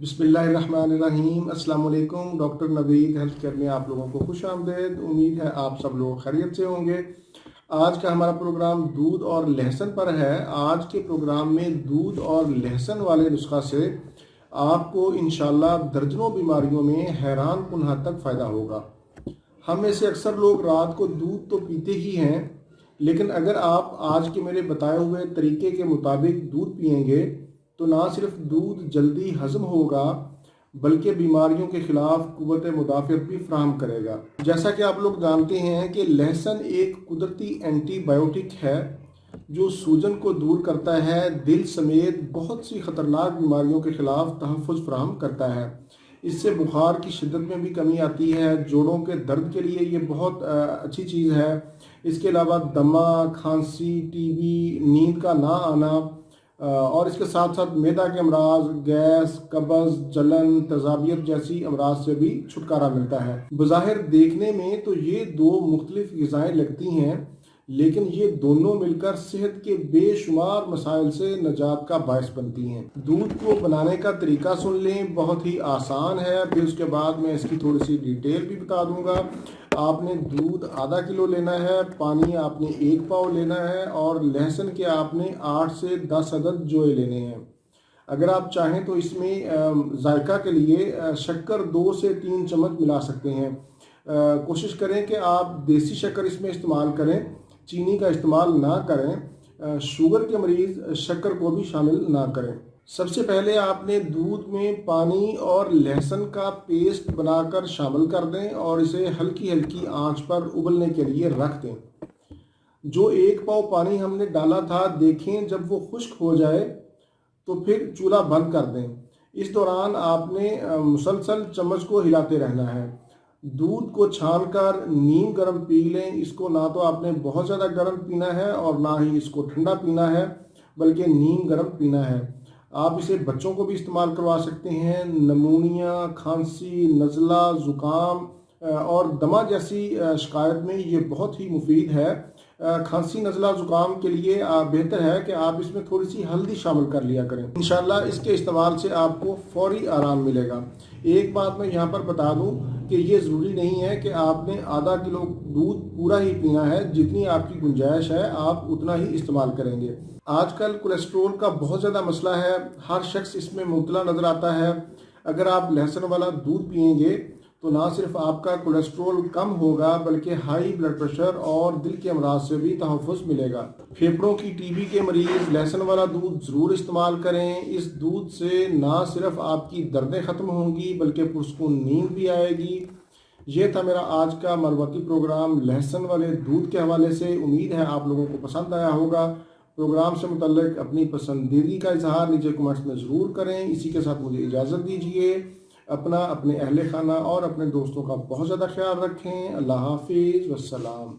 बिस्मिल्लाहिर्रहमानिर्रहीम। अस्सलाम वालेकुम। डॉक्टर नवीद हेल्थ केयर में आप लोगों को खुश आमदेद। उम्मीद है आप सब लोग खैरियत से होंगे। आज का हमारा प्रोग्राम दूध और लहसुन पर है। आज के प्रोग्राम में दूध और लहसुन वाले नुस्खा से आपको इंशाल्लाह दर्जनों बीमारियों में हैरान कुन हद तक फ़ायदा होगा। हम में से अक्सर लोग रात को दूध तो पीते ही हैं, लेकिन अगर आप आज के मेरे बताए हुए तरीके के मुताबिक दूध पिएंगे तो ना सिर्फ दूध जल्दी हजम होगा बल्कि बीमारियों के खिलाफ कुव्वत मुदाफ़ियत भी फराहम करेगा। जैसा कि आप लोग जानते हैं कि लहसुन एक कुदरती एंटीबायोटिक है जो सूजन को दूर करता है, दिल समेत बहुत सी ख़तरनाक बीमारियों के खिलाफ तहफ़्फ़ुज़ फराहम करता है। इससे बुखार की शिद्दत में भी कमी आती है। जोड़ों के दर्द के लिए ये बहुत अच्छी चीज़ है। इसके अलावा दमा, खांसी, टीबी, नींद का ना आना और इसके साथ साथ मैदा के अमराज, गैस, कब्ज़, जलन, तेज़ाबियत जैसी अमराज से भी छुटकारा मिलता है। बज़ाहिर देखने में तो ये दो मुख्तलिफ ग़िज़ाएँ लगती हैं, लेकिन ये दोनों मिलकर सेहत के बेशुमार मसाइल से निजात का बायस बनती हैं। दूध को बनाने का तरीका सुन लें, बहुत ही आसान है। फिर उसके बाद मैं इसकी थोड़ी सी डिटेल भी बता दूंगा। आपने दूध आधा किलो लेना है, पानी आपने 1 पाव लेना है और लहसुन के आपने 8 से 10 अदद जोए लेने हैं। अगर आप चाहें तो इसमें जायका के लिए शक्कर 2 से 3 चम्मच मिला सकते हैं। कोशिश करें कि आप देसी शक्कर इसमें इस्तेमाल करें, चीनी का इस्तेमाल ना करें। शुगर के मरीज़ शक्कर को भी शामिल ना करें। सबसे पहले आपने दूध में पानी और लहसुन का पेस्ट बनाकर शामिल कर दें और इसे हल्की हल्की आंच पर उबलने के लिए रख दें। जो 1 पाव पानी हमने डाला था, देखें जब वो खुश्क हो जाए तो फिर चूल्हा बंद कर दें। इस दौरान आपने मुसलसल चम्मच को हिलाते रहना है। दूध को छानकर नीम गर्म पी लें। इसको ना तो आपने बहुत ज़्यादा गर्म पीना है और ना ही इसको ठंडा पीना है, बल्कि नीम गर्म पीना है। आप इसे बच्चों को भी इस्तेमाल करवा सकते हैं। नमूनिया, खांसी, नज़ला, ज़ुकाम और दमा जैसी शिकायत में ये बहुत ही मुफीद है। खांसी, नज़ला, ज़ुकाम के लिए बेहतर है कि आप इसमें थोड़ी सी हल्दी शामिल कर लिया करें। इंशाल्लाह इसके इस्तेमाल से आपको फौरी आराम मिलेगा। एक बात मैं यहाँ पर बता दूँ कि ये ज़रूरी नहीं है कि आपने आधा किलो दूध पूरा ही पीना है। जितनी आपकी गुंजाइश है आप उतना ही इस्तेमाल करेंगे। आजकल कोलेस्ट्रोल का बहुत ज़्यादा मसला है, हर शख्स इसमें मुब्तला नज़र आता है। अगर आप लहसुन वाला दूध पिएंगे तो ना सिर्फ आपका कोलेस्ट्रोल कम होगा बल्कि हाई ब्लड प्रेशर और दिल के अमराज से भी तहफ़्फ़ुज़ मिलेगा। फेफड़ों की टीबी के मरीज़ लहसुन वाला दूध ज़रूर इस्तेमाल करें। इस दूध से ना सिर्फ आपकी दर्दें ख़त्म होंगी बल्कि पुरसकून नींद भी आएगी। ये था मेरा आज का मरवती प्रोग्राम लहसुन वाले दूध के हवाले से। उम्मीद है आप लोगों को पसंद आया होगा। प्रोग्राम से मुतल्लिक अपनी पसंदीदगी का इजहार नीचे कमेंट्स में ज़रूर करें। इसी के साथ मुझे इजाज़त दीजिए। अपना, अपने अहले खाना और अपने दोस्तों का बहुत ज़्यादा ख्याल रखें। अल्लाह हाफिज़, वस्सलाम।